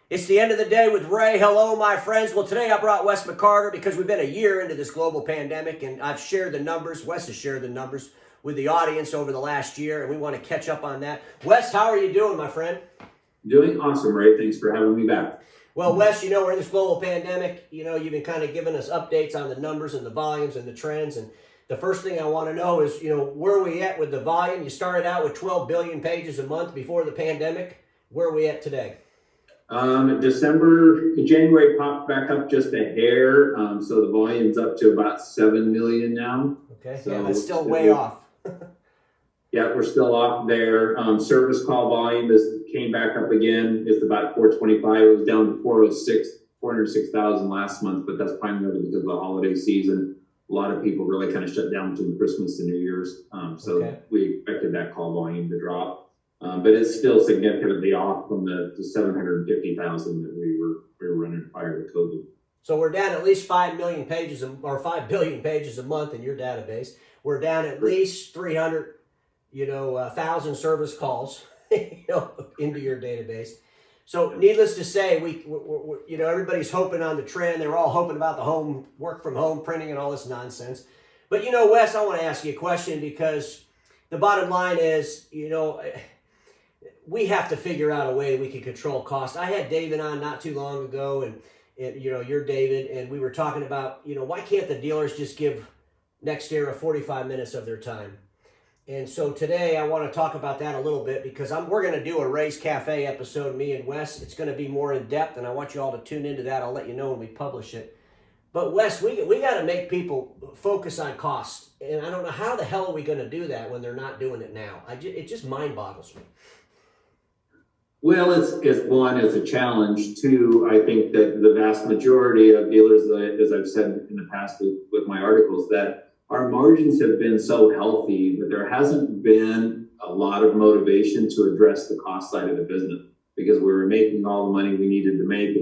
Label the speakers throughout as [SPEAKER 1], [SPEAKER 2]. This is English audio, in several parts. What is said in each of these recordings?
[SPEAKER 1] It's the end of the day with Ray. Hello, my friends. Well, today I brought Wes McArtor because we've been a year into this global pandemic, and I've shared the numbers. Wes has shared the numbers with the audience over the last year, and we want to catch up on that. Wes, how are you doing, my friend?
[SPEAKER 2] Doing awesome, Ray. Thanks for having me back.
[SPEAKER 1] Well, Wes, we're in this global pandemic. You've been kind of giving us updates on the numbers and the volumes and the trends. And the first thing I want to know is, where are we at with the volume? You started out with 12 billion pages a month before the pandemic. Where are we at today?
[SPEAKER 2] January popped back up just a hair. So the volume's up to about 7 million now.
[SPEAKER 1] Okay,
[SPEAKER 2] so
[SPEAKER 1] yeah, that's still way off.
[SPEAKER 2] Yeah, we're still off there. Service call volume came back up again. It's about 425. It was down to 406,000 last month, but that's primarily because of the holiday season. A lot of people really kind of shut down between Christmas and New Year's. So we expected that call volume to drop. But it's still significantly off from the 750,000 that we were running prior to COVID.
[SPEAKER 1] So we're down at least 5 million pages or 5 billion pages a month in your database. We're down at least 300, 1,000 service calls, into your database. So needless to say, we everybody's hoping on the trend. They're all hoping about the home work from home printing and all this nonsense. But Wes, I want to ask you a question because the bottom line is, we have to figure out a way we can control costs. I had David on not too long ago, and you're David, and we were talking about, why can't the dealers just give NEXERA 45 minutes of their time? And so today I want to talk about that a little bit because we're going to do a Ray's Cafe episode, me and Wes. It's going to be more in depth, and I want you all to tune into that. I'll let you know when we publish it. But Wes, we got to make people focus on costs, and I don't know how the hell are we going to do that when they're not doing it now. It just mind boggles me.
[SPEAKER 2] Well, it's a challenge. Two, I think that the vast majority of dealers, as I've said in the past with my articles, that our margins have been so healthy that there hasn't been a lot of motivation to address the cost side of the business because we were making all the money we needed to make,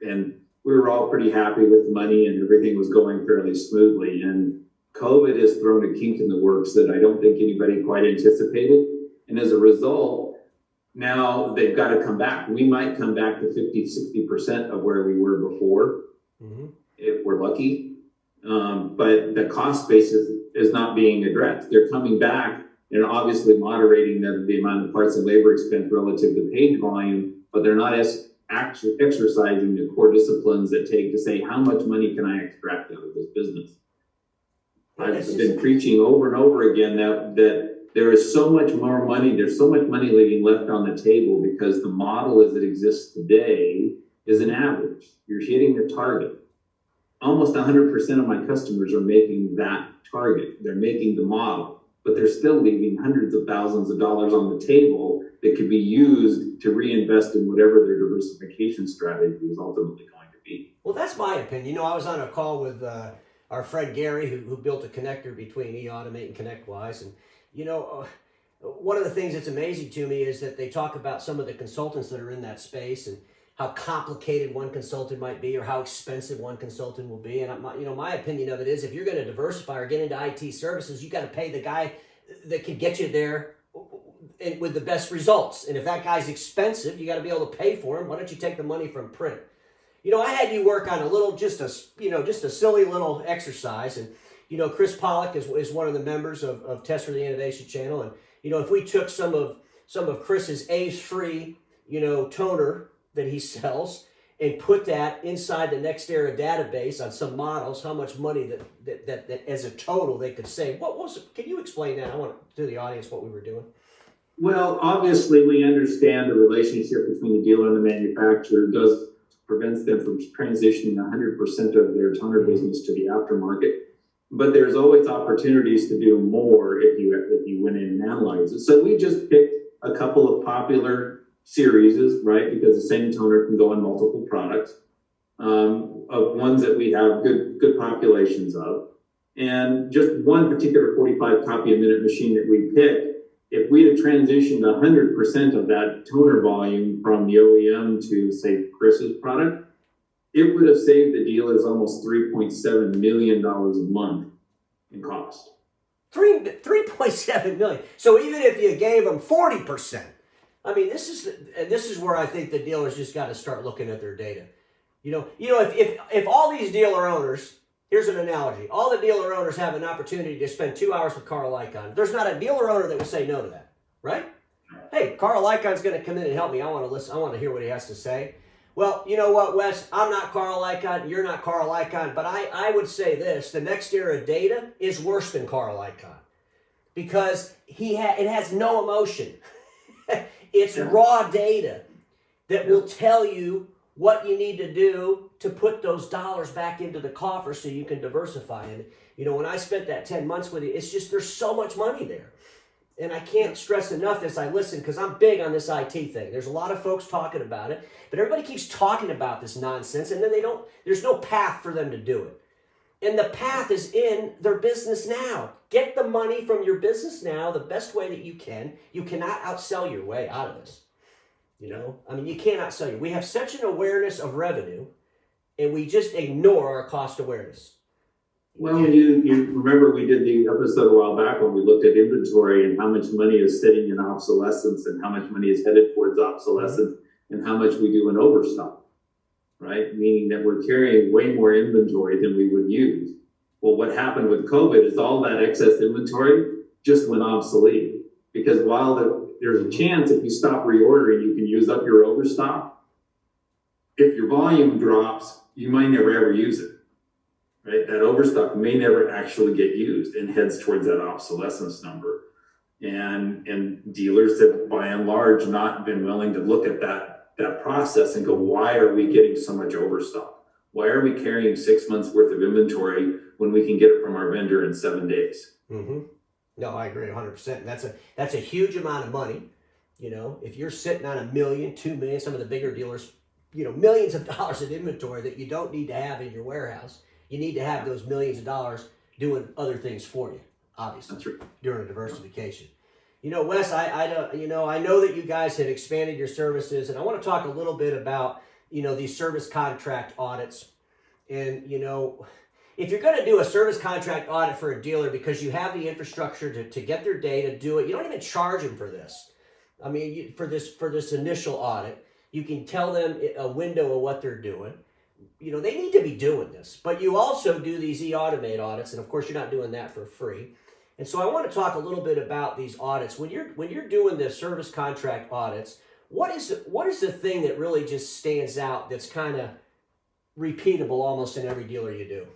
[SPEAKER 2] and we were all pretty happy with the money and everything was going fairly smoothly. And COVID has thrown a kink in the works that I don't think anybody quite anticipated. And as a result, now they've got to come back. We might come back to 50-60% of where we were before, if we're lucky. But the cost basis is not being addressed. They're coming back and obviously moderating the amount of parts and labor expense relative to page volume, but they're not actually exercising the core disciplines that take to say, how much money can I extract out of this business? I've been preaching over and over again that there is so much more money, there's so much money being left on the table because the model as it exists today is an average. You're hitting the target. Almost 100% of my customers are making that target. They're making the model, but they're still leaving hundreds of thousands of dollars on the table that could be used to reinvest in whatever their diversification strategy is ultimately going to be.
[SPEAKER 1] Well, that's my opinion. I was on a call with our friend Gary, who built a connector between eAutomate and ConnectWise, and one of the things that's amazing to me is that they talk about some of the consultants that are in that space and how complicated one consultant might be or how expensive one consultant will be. And my opinion of it is if you're going to diversify or get into IT services, you got to pay the guy that can get you there with the best results. And if that guy's expensive, you got to be able to pay for him. Why don't you take the money from print? I had you work on just a silly little exercise. And Chris Pollock is one of the members of Test for the Innovation Channel. And, if we took some of Chris's A's-free, toner that he sells and put that inside the NEXERA database on some models, how much money that as a total they could save. Can you explain that? I want to the audience what we were doing.
[SPEAKER 2] Well, obviously we understand the relationship between the dealer and the manufacturer prevents them from transitioning 100% of their toner business to the aftermarket. But there's always opportunities to do more if you went in and analyze it. So we just picked a couple of popular series, right? Because the same toner can go in multiple products, of ones that we have good populations of. And just one particular 45 copy a minute machine that we picked, if we had transitioned 100% of that toner volume from the OEM to, say, Chris's product, it would have saved the dealers almost $3.7 million a month in cost.
[SPEAKER 1] 3.7 million. So even if you gave them 40%, I mean, this is where I think the dealers just got to start looking at their data. If all these dealer owners, here's an analogy, all the dealer owners have an opportunity to spend 2 hours with Carl Icahn. There's not a dealer owner that would say no to that, right? Hey, Carl Icahn's going to come in and help me. I want to listen. I want to hear what he has to say. Well, you know what, Wes? I'm not Carl Icahn. You're not Carl Icahn. But I would say this: the NEXERA data is worse than Carl Icahn because it has no emotion. It's raw data that will tell you what you need to do to put those dollars back into the coffer so you can diversify. And, when I spent that 10 months with you, it's just there's so much money there. And I can't stress enough as I listen, because I'm big on this IT thing. There's a lot of folks talking about it, but everybody keeps talking about this nonsense, and then there's no path for them to do it. And the path is in their business now. Get the money from your business now the best way that you can. You cannot outsell your way out of this. You cannot outsell you. We have such an awareness of revenue, and we just ignore our cost awareness.
[SPEAKER 2] Well, you remember we did the episode a while back when we looked at inventory and how much money is sitting in obsolescence and how much money is headed towards obsolescence and how much we do in overstock, right? Meaning that we're carrying way more inventory than we would use. Well, what happened with COVID is all that excess inventory just went obsolete, because while there's a chance if you stop reordering, you can use up your overstock. If your volume drops, you might never ever use it. Right? That overstock may never actually get used and heads towards that obsolescence number. And dealers have, by and large, not been willing to look at that process and go, why are we getting so much overstock? Why are we carrying 6 months worth of inventory when we can get it from our vendor in 7 days?
[SPEAKER 1] Mm-hmm. No, I agree 100%. That's a huge amount of money. If you're sitting on $1 million, $2 million, some of the bigger dealers, millions of dollars in inventory that you don't need to have in your warehouse. You need to have those millions of dollars doing other things for you, obviously.
[SPEAKER 2] That's right.
[SPEAKER 1] During diversification. Wes, I know that you guys have expanded your services, and I want to talk a little bit about, these service contract audits. And, if you're going to do a service contract audit for a dealer because you have the infrastructure to get their data, do it. You don't even charge them for this. I mean, for this initial audit, you can tell them a window of what they're doing. They need to be doing this, but you also do these e-automate audits, and of course you're not doing that for free. And so I want to talk a little bit about these audits. When you're doing the service contract audits, what is the thing that really just stands out that's kind of repeatable almost in every dealer you do?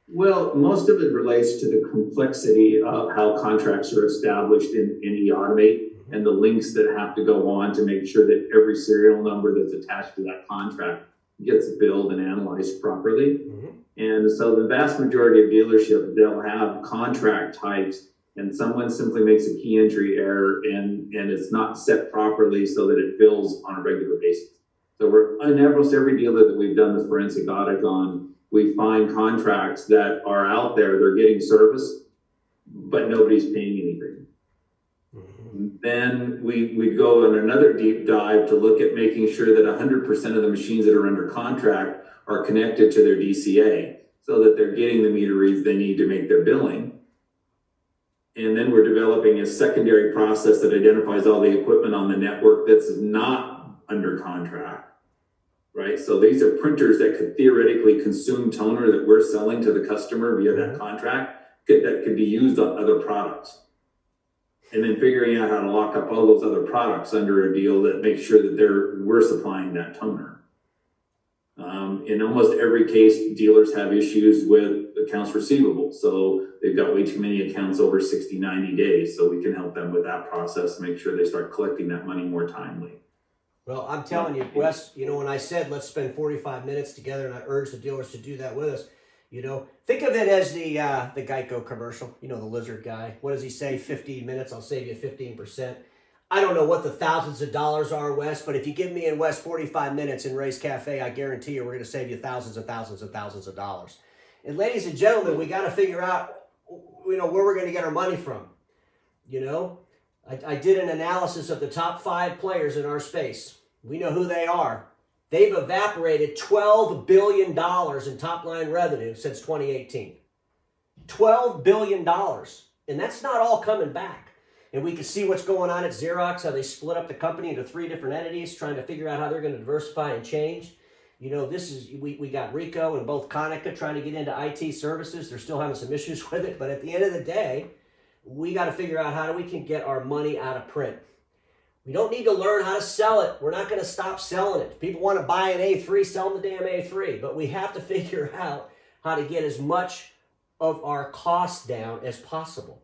[SPEAKER 2] Well, most of it relates to the complexity of how contracts are established in e-automate and the links that have to go on to make sure that every serial number that's attached to that contract gets billed and analyzed properly. Mm-hmm. And so the vast majority of dealerships, they'll have contract types and someone simply makes a key entry error and it's not set properly so that it bills on a regular basis. So we're on almost every dealer that we've done the forensic audit on, we find contracts that are out there, they're getting service, but nobody's paying anything. Then we go on another deep dive to look at making sure that 100% of the machines that are under contract are connected to their DCA so that they're getting the meter reads they need to make their billing. And then we're developing a secondary process that identifies all the equipment on the network that's not under contract, right? So these are printers that could theoretically consume toner that we're selling to the customer via that contract that could be used on other products. And then figuring out how to lock up all those other products under a deal that makes sure that we're supplying that toner. In almost every case, dealers have issues with accounts receivable. So they've got way too many accounts over 60, 90 days. So we can help them with that process, make sure they start collecting that money more timely.
[SPEAKER 1] Well, I'm telling you, Wes, when I said let's spend 45 minutes together and I urge the dealers to do that with us, think of it as the Geico commercial, the lizard guy. What does he say? 15 minutes, I'll save you 15%. I don't know what the thousands of dollars are, Wes, but if you give me and Wes 45 minutes in Ray's Cafe, I guarantee you we're going to save you thousands and thousands and thousands of dollars. And ladies and gentlemen, we got to figure out, where we're going to get our money from. I did an analysis of the top 5 players in our space. We know who they are. They've evaporated $12 billion in top-line revenue since 2018. $12 billion. And that's not all coming back. and we can see what's going on at Xerox, how they split up the company into 3 different entities, trying to figure out how they're going to diversify and change. You know, we got Rico and both Konica trying to get into IT services. They're still having some issues with it, but at the end of the day, we got to figure out how we can get our money out of print. We don't need to learn how to sell it. We're not going to stop selling it. If people want to buy an A3, sell them the damn A3. But we have to figure out how to get as much of our costs down as possible.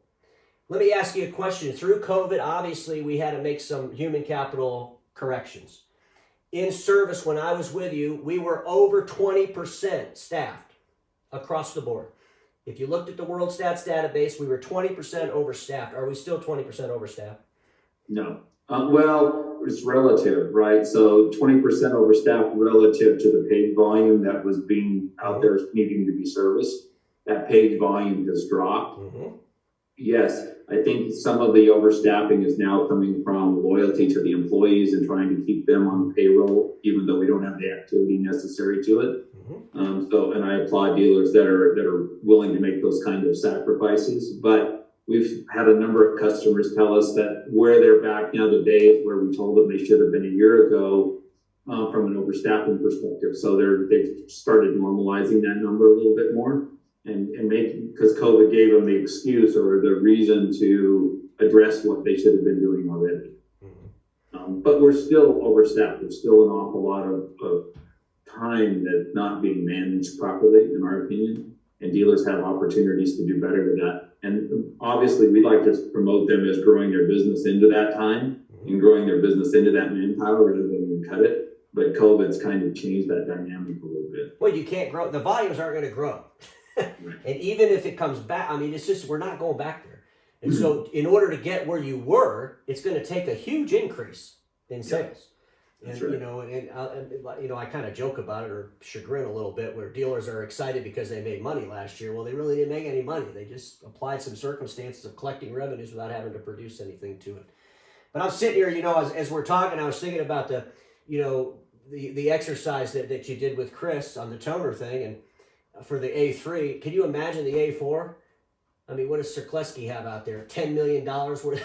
[SPEAKER 1] Let me ask you a question. Through COVID, obviously, we had to make some human capital corrections. In service, when I was with you, we were over 20% staffed across the board. If you looked at the World Stats database, we were 20% overstaffed. Are we still 20% overstaffed?
[SPEAKER 2] No. Well, it's relative, right? So 20% overstaffed relative to the page volume that was being out there needing to be serviced. That page volume has dropped. Yes, I think some of the overstaffing is now coming from loyalty to the employees and trying to keep them on payroll, even though we don't have the activity necessary to it. And I applaud dealers that are willing to make those kind of sacrifices. But we've had a number of customers tell us that where they're back now, the days where we told them they should have been a year ago from an overstaffing perspective. So they've started normalizing that number a little bit more. And making, because COVID gave them the excuse or the reason to address what they should have been doing already. But we're still overstaffed. There's still an awful lot of time that's not being managed properly, in our opinion. And dealers have opportunities to do better with that. And obviously, we'd like to promote them as growing their business into that time and growing their business into that manpower rather than cut it. But COVID's kind of changed that dynamic a little bit.
[SPEAKER 1] Well, you can't grow. The volumes aren't going to grow. And even if it comes back, I mean, it's just, we're not going back there. And so in order to get where you were, it's going to take a huge increase in sales.
[SPEAKER 2] That's
[SPEAKER 1] And,
[SPEAKER 2] right.
[SPEAKER 1] I kind of joke about it or chagrin a little bit where dealers are excited because they made money last year. Well, they really didn't make any money. They just applied some circumstances of collecting revenues without having to produce anything to it. But I'm sitting here, as we're talking, I was thinking about the exercise that you did with Chris on the toner thing and for the A3. Can you imagine the A4? I mean, what does Sirkleski have out there? $10 million worth?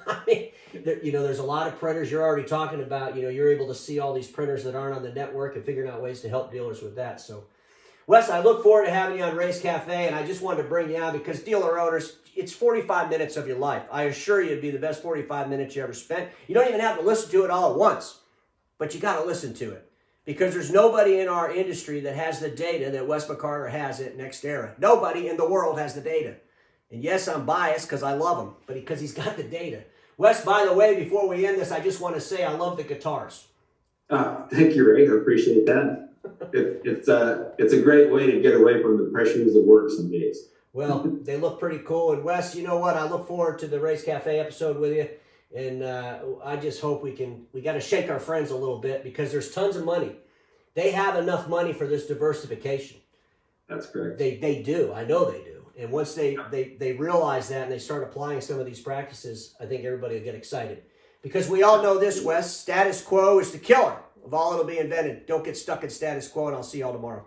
[SPEAKER 1] I mean, there's a lot of printers. You're already talking about, you're able to see all these printers that aren't on the network and figuring out ways to help dealers with that. So, Wes, I look forward to having you on Race Cafe, and I just wanted to bring you on because dealer owners, it's 45 minutes of your life. I assure you it'd be the best 45 minutes you ever spent. You don't even have to listen to it all at once, but you got to listen to it. Because there's nobody in our industry that has the data that Wes McArtor has at NEXERA. Nobody in the world has the data. And yes, I'm biased because I love him, but because he's got the data. Wes, by the way, before we end this, I just want to say I love the guitars.
[SPEAKER 2] Thank you, Ray. I appreciate that. It's a great way to get away from the pressures of work some days.
[SPEAKER 1] Well, they look pretty cool. And Wes, you know what? I look forward to the Race Cafe episode with you. And I just hope we got to shake our friends a little bit because there's tons of money. They have enough money for this diversification.
[SPEAKER 2] That's correct.
[SPEAKER 1] They do. I know they do. And once they realize that and they start applying some of these practices, I think everybody will get excited. Because we all know this, Wes, status quo is the killer of all that'll be invented. Don't get stuck in status quo, and I'll see y'all tomorrow.